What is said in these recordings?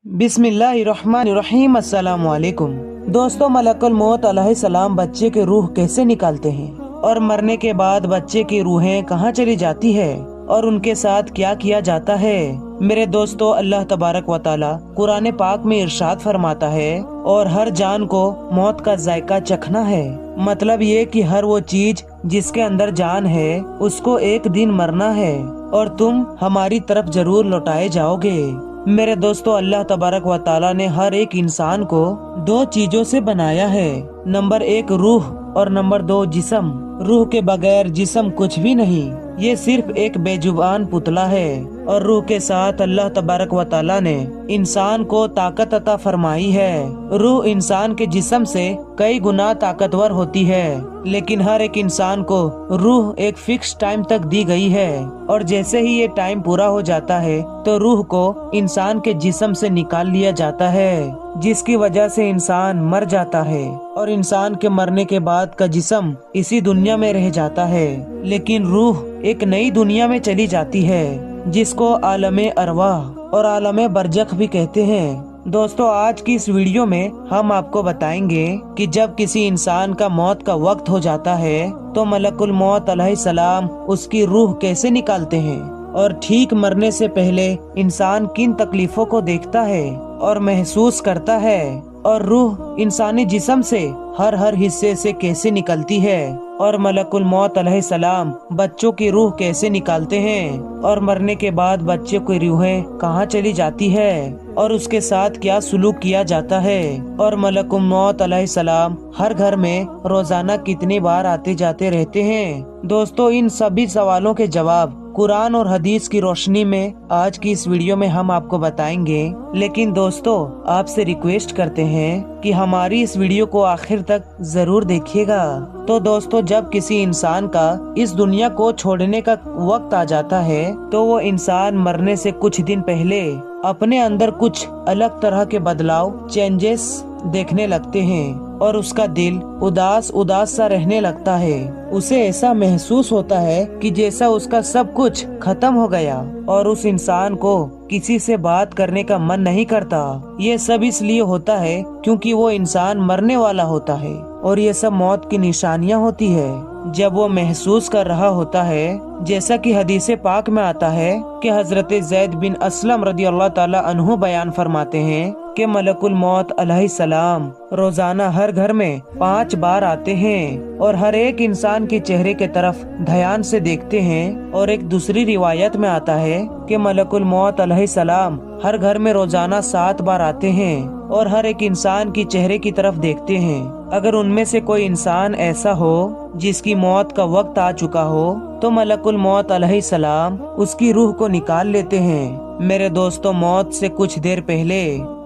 बिस्मिल्लाहिर्रहमानिर्रहीम। अस्सलाम वालेकुम। दोस्तों, मलकुल मौत अलैहिस्सलाम बच्चे के रूह कैसे निकालते हैं और मरने के बाद बच्चे की रूहें कहाँ चली जाती है और उनके साथ क्या किया जाता है। मेरे दोस्तों, अल्लाह तबारक व तआला कुरान पाक में इरशाद फरमाता है, और हर जान को मौत का जायका चखना है। मतलब ये कि हर वो चीज जिसके अंदर जान है उसको एक दिन मरना है और तुम हमारी तरफ जरूर लौटाए जाओगे। मेरे दोस्तों, अल्लाह तबारक व तआला ने हर एक इंसान को दो चीजों से बनाया है। नंबर 1 रूह और नंबर 2 जिस्म। रूह के बगैर जिस्म कुछ भी नहीं, ये सिर्फ एक बेजुबान पुतला है। और रूह के साथ अल्लाह तबारक व तआला ने इंसान को ताकत अता फरमाई है। रूह इंसान के जिस्म से कई गुना ताकतवर होती है, लेकिन हर एक इंसान को रूह एक फिक्स टाइम तक दी गई है, और जैसे ही ये टाइम पूरा हो जाता है तो रूह को इंसान के जिस्म से निकाल लिया जाता है, जिसकी वजह से इंसान मर जाता है और इंसान के मरने के बाद का जिस्म इसी दुनिया में रह जाता है। लेकिन रूह एक नई दुनिया में चली जाती है, जिसको आलमे अरवाह और आलमे बरज़ख भी कहते हैं। दोस्तों, आज की इस वीडियो में हम आपको बताएंगे कि जब किसी इंसान का मौत का वक्त हो जाता है तो मलकुल मौत अलैहिस्सलाम उसकी रूह कैसे निकालते हैं, और ठीक मरने से पहले इंसान किन तकलीफों को देखता है और महसूस करता है, और रूह इंसानी जिस्म से हर हिस्से से कैसे निकलती है, और मलकुल मौत अलैहिस्सलाम बच्चों की रूह कैसे निकालते हैं, और मरने के बाद बच्चे की रूहें कहाँ चली जाती है और उसके साथ क्या सुलूक किया जाता है, और मलकुल मौत अलैहिस्सलाम हर घर में रोजाना कितनी बार आते जाते रहते हैं। दोस्तों, इन सभी सवालों के जवाब कुरान और हदीस की रोशनी में आज की इस वीडियो में हम आपको बताएंगे। लेकिन दोस्तों, आपसे रिक्वेस्ट करते हैं कि हमारी इस वीडियो को आखिर तक जरूर देखिएगा। तो दोस्तों, जब किसी इंसान का इस दुनिया को छोड़ने का वक्त आ जाता है तो वो इंसान मरने से कुछ दिन पहले अपने अंदर कुछ अलग तरह के बदलाव, चेंजेस देखने लगते हैं, और उसका दिल उदास उदास सा रहने लगता है। उसे ऐसा महसूस होता है कि जैसा उसका सब कुछ खत्म हो गया, और उस इंसान को किसी से बात करने का मन नहीं करता। ये सब इसलिए होता है क्योंकि वो इंसान मरने वाला होता है, और ये सब मौत की निशानियां होती है। जब वो महसूस कर रहा होता है, जैसा कि हदीस पाक में आता है कि हजरत ज़ैद बिन असलम रदियल्लाहु ताला अन्हु बयान फरमाते हैं कि मलकुल मौत अलैहिस्सलाम रोजाना हर घर में 5 बार आते हैं और हर एक इंसान के चेहरे के तरफ ध्यान से देखते हैं। और एक दूसरी रिवायत में आता है कि मलकुल मौत अलैहिस्सलाम हर घर में रोजाना 7 बार आते हैं और हर एक इंसान की चेहरे की तरफ देखते हैं। अगर उनमें से कोई इंसान ऐसा हो जिसकी मौत का वक्त आ चुका हो तो मलकुल मौत अलैहिस्सलाम उसकी रूह को निकाल लेते हैं। मेरे दोस्तों, मौत से कुछ देर पहले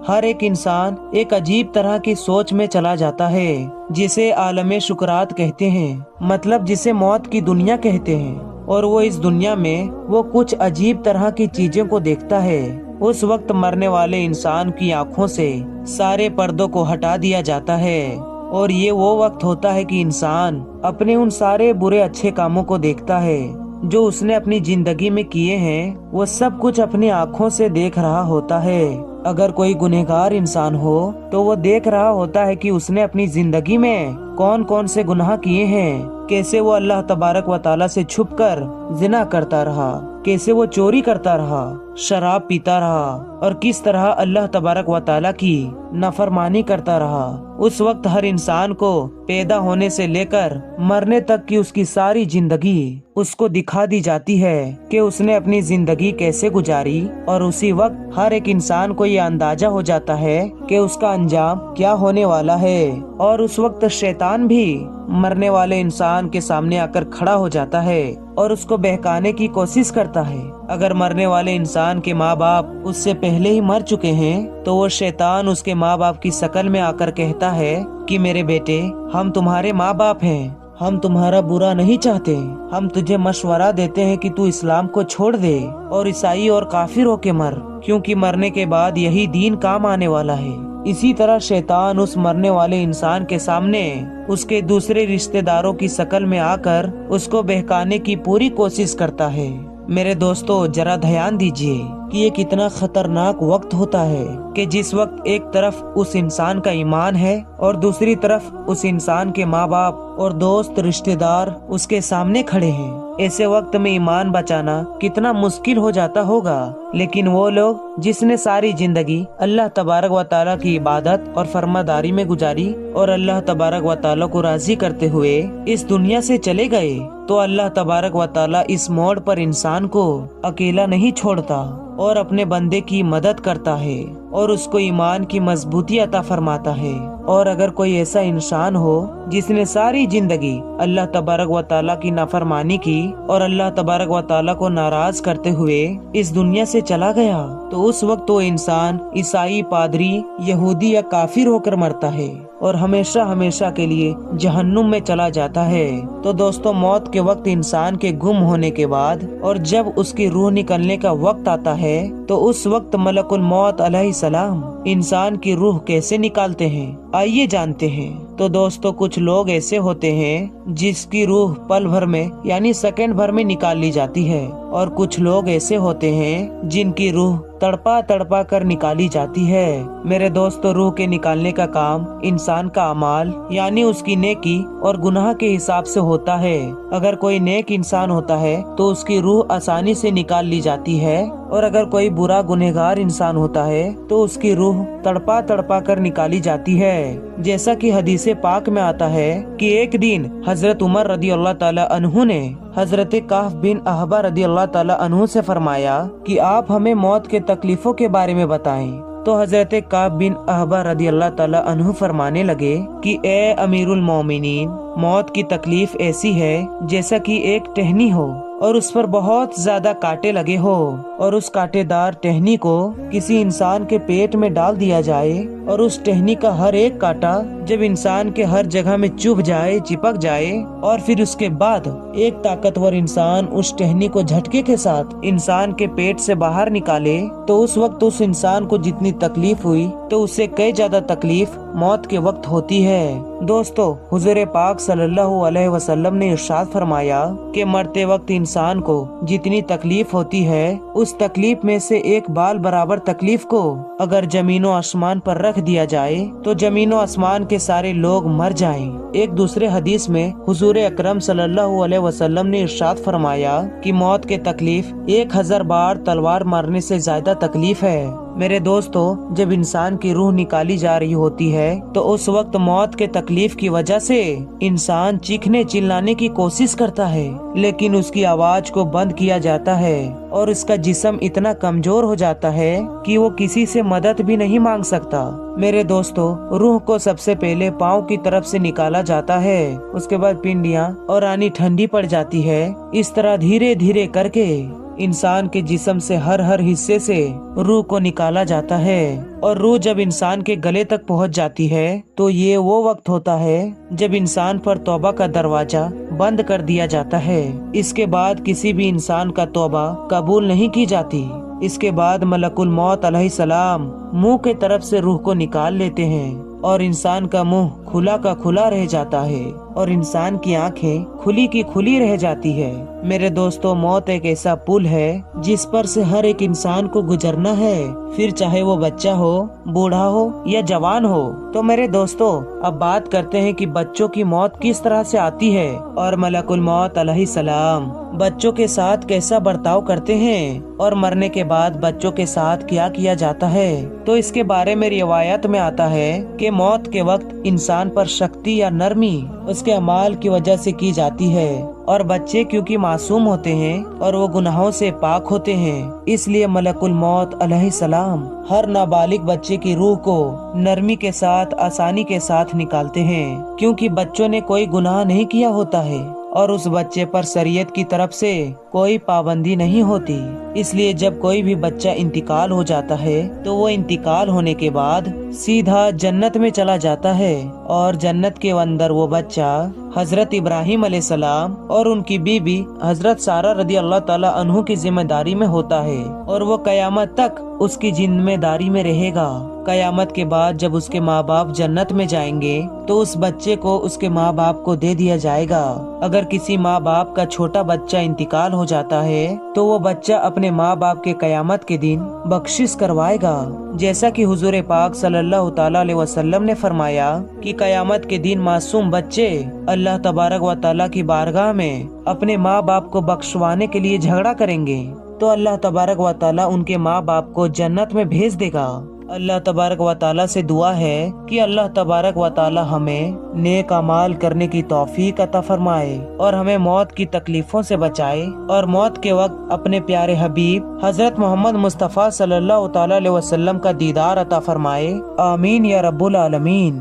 हर एक इंसान एक अजीब तरह की सोच में चला जाता है, जिसे आलमे शुक्रात कहते हैं, मतलब जिसे मौत की दुनिया कहते हैं। और वो इस दुनिया में वो कुछ अजीब तरह की चीजों को देखता है। उस वक्त मरने वाले इंसान की आंखों से सारे पर्दों को हटा दिया जाता है, और ये वो वक्त होता है कि इंसान अपने उन सारे बुरे अच्छे कामों को देखता है जो उसने अपनी जिंदगी में किए हैं। वो सब कुछ अपनी आंखों से देख रहा होता है। अगर कोई गुनहगार इंसान हो तो वो देख रहा होता है कि उसने अपनी जिंदगी में कौन कौन से गुनाह किए हैं, कैसे वो अल्लाह तबारक व तआला से छुपकर जिना करता रहा, कैसे वो चोरी करता रहा, शराब पीता रहा, और किस तरह अल्लाह तबारक व तआला की नाफरमानी करता रहा। उस वक्त हर इंसान को पैदा होने से लेकर मरने तक की उसकी सारी जिंदगी उसको दिखा दी जाती है कि उसने अपनी जिंदगी कैसे गुजारी, और उसी वक्त हर एक इंसान को ये अंदाजा हो जाता है कि उसका अंजाम क्या होने वाला है। और उस वक्त शैतान भी मरने वाले इंसान के सामने आकर खड़ा हो जाता है और उसको बहकाने की कोशिश करता है। अगर मरने वाले इंसान के माँ बाप उससे पहले ही मर चुके हैं तो वो शैतान उसके माँ बाप की शक्ल में आकर कहता है कि मेरे बेटे, हम तुम्हारे माँ बाप हैं, हम तुम्हारा बुरा नहीं चाहते, हम तुझे मशवरा देते हैं कि तू इस्लाम को छोड़ दे और ईसाई और काफिर होके मर, क्योंकि मरने के बाद यही दीन काम आने वाला है। इसी तरह शैतान उस मरने वाले इंसान के सामने उसके दूसरे रिश्तेदारों की शक्ल में आकर उसको बहकाने की पूरी कोशिश करता है। मेरे दोस्तों जरा ध्यान दीजिए कि ये कितना खतरनाक वक्त होता है कि जिस वक्त एक तरफ उस इंसान का ईमान है और दूसरी तरफ उस इंसान के माँ बाप और दोस्त रिश्तेदार उसके सामने खड़े हैं। ऐसे वक्त में ईमान बचाना कितना मुश्किल हो जाता होगा, लेकिन वो लोग जिसने सारी जिंदगी अल्लाह तबारक व तआला की इबादत और फरमादारी में गुजारी और अल्लाह तबारक व तआला को राजी करते हुए इस दुनिया से चले गए, तो अल्लाह तबारक व तआला इस मोड़ पर इंसान को अकेला नहीं छोड़ता और अपने बंदे की मदद करता है और उसको ईमान की मजबूती अता फरमाता है। और अगर कोई ऐसा इंसान हो जिसने सारी जिंदगी अल्लाह तबारक व तआला की नाफरमानी की और अल्लाह तबारक व तआला को नाराज करते हुए इस दुनिया से चला गया, तो उस वक्त वो इंसान ईसाई, पादरी, यहूदी या काफिर होकर मरता है और हमेशा हमेशा के लिए जहन्नुम में चला जाता है। तो दोस्तों, मौत के वक्त इंसान के गुम होने के बाद और जब उसकी रूह निकलने का वक्त आता है, तो उस वक्त मलकुल मौत अलैहिस्सलाम इंसान की रूह कैसे निकालते हैं, आइए जानते हैं। तो दोस्तों, कुछ लोग ऐसे होते हैं जिसकी रूह पल भर में यानी सेकंड भर में निकाल ली जाती है, और कुछ लोग ऐसे होते हैं जिनकी रूह तड़पा तड़पा कर निकाली जाती है। मेरे दोस्तों, रूह के निकालने का काम इंसान का अमाल यानी उसकी नेकी और गुनाह के हिसाब से होता है। अगर कोई नेक इंसान होता है तो उसकी रूह आसानी से निकाल ली जाती है, और अगर कोई बुरा गुनहगार इंसान होता है तो उसकी रूह तड़पा तड़पा कर निकाली जाती है। जैसा कि हदीसे पाक में आता है कि एक दिन हजरत उमर रदी अल्लाह ताला अन्हु ने हजरत काफ बिन अहबा रदी अल्लाह ताला अन्हु से फरमाया कि आप हमें मौत के तकलीफों के बारे में बताएं। तो हजरत काफ बिन अहबा रदी अल्लाह ताला अन्हु फरमाने लगे कि ए अमीरुल मोमिनीन, मौत की तकलीफ ऐसी है जैसा कि एक टहनी हो और उस पर बहुत ज्यादा कांटे लगे हो, और उस कांटेदार टहनी को किसी इंसान के पेट में डाल दिया जाए और उस टहनी का हर एक कांटा जब इंसान के हर जगह में चुभ जाए, चिपक जाए, और फिर उसके बाद एक ताकतवर इंसान उस टहनी को झटके के साथ इंसान के पेट से बाहर निकाले, तो उस वक्त उस इंसान को जितनी तकलीफ हुई तो उससे कई ज्यादा तकलीफ मौत के वक्त होती है। दोस्तों, हुजूर पाक सल्लल्लाहु अलैहि वसल्लम ने इरशाद फरमाया कि मरते वक्त इंसान को जितनी तकलीफ होती है, उस तकलीफ में से एक बाल बराबर तकलीफ को अगर जमीनो आसमान पर रख दिया जाए तो जमीनो आसमान के सारे लोग मर जाएं। एक दूसरे हदीस में हुजूर अकरम सल्लल्लाहु अलैहि वसल्लम ने इरशाद फरमाया कि मौत के तकलीफ 1000 बार तलवार मारने से ज्यादा तकलीफ है। मेरे दोस्तों, जब इंसान की रूह निकाली जा रही होती है तो उस वक्त मौत के तकलीफ की वजह से इंसान चीखने चिल्लाने की कोशिश करता है, लेकिन उसकी आवाज को बंद किया जाता है और उसका जिस्म इतना कमजोर हो जाता है कि वो किसी से मदद भी नहीं मांग सकता। मेरे दोस्तों, रूह को सबसे पहले पाँव की तरफ से निकाला जाता है, उसके बाद पिंडियां और रानी ठंडी पड़ जाती है। इस तरह धीरे धीरे करके इंसान के जिस्म से हर हिस्से से रूह को निकाला जाता है, और रूह जब इंसान के गले तक पहुंच जाती है तो ये वो वक्त होता है जब इंसान पर तौबा का दरवाजा बंद कर दिया जाता है। इसके बाद किसी भी इंसान का तौबा कबूल नहीं की जाती। इसके बाद मलकुल मौत अलैहिस्सलाम मुंह के तरफ से रूह को निकाल लेते हैं और इंसान का मुंह खुला का खुला रह जाता है और इंसान की आंखें खुली की खुली रह जाती है। मेरे दोस्तों, मौत एक ऐसा पुल है जिस पर से हर एक इंसान को गुजरना है, फिर चाहे वो बच्चा हो, बूढ़ा हो या जवान हो। तो मेरे दोस्तों, अब बात करते हैं कि बच्चों की मौत किस तरह से आती है और मलकुल मौत अलैहिस्सलाम बच्चों के साथ कैसा बर्ताव करते हैं और मरने के बाद बच्चों के साथ क्या किया जाता है। तो इसके बारे में रिवायत में आता है कि मौत के वक्त इंसान पर शक्ति या नरमी उसके अमाल की वजह से की जाती है, और बच्चे क्योंकि मासूम होते हैं और वो गुनाहों से पाक होते हैं, इसलिए मलकुल मौत अलैहिस्सलाम हर नाबालिग बच्चे की रूह को नरमी के साथ, आसानी के साथ निकालते हैं, क्योंकि बच्चों ने कोई गुनाह नहीं किया होता है और उस बच्चे पर शरीयत की तरफ से कोई पाबंदी नहीं होती। इसलिए जब कोई भी बच्चा इंतकाल हो जाता है तो वो इंतकाल होने के बाद सीधा जन्नत में चला जाता है, और जन्नत के अंदर वो बच्चा हजरत इब्राहिम अलैहिस्सलाम और उनकी बीबी हजरत सारा रदी अल्लाह ताला अन्हु की जिम्मेदारी में होता है, और वो कयामत तक उसकी जिम्मेदारी में रहेगा। कयामत के बाद जब उसके माँ बाप जन्नत में जाएंगे तो उस बच्चे को उसके माँ बाप को दे दिया जाएगा। अगर किसी माँ बाप का छोटा बच्चा इंतकाल ہو جاتا ہے تو وہ بچہ اپنے ماں باپ کے قیامت کے دن بخشش کروائے گا، جیسا کہ حضور پاک صلی اللہ تعالی علیہ وسلم نے فرمایا کہ قیامت کے دن معصوم بچے اللہ تبارک و تعالی کی بارگاہ میں اپنے ماں باپ کو بخشوانے کے لیے جھگڑا کریں گے تو اللہ تبارک و تعالی ان کے ماں باپ کو جنت میں بھیج دے گا۔ اللہ تبارک و تعالی سے دعا ہے کہ اللہ تبارک و تعالی ہمیں نیک اعمال کرنے کی توفیق عطا فرمائے اور ہمیں موت کی تکلیفوں سے بچائے اور موت کے وقت اپنے پیارے حبیب حضرت محمد مصطفیٰ صلی اللہ تعالی علیہ وسلم کا دیدار عطا فرمائے، آمین یا رب العالمین۔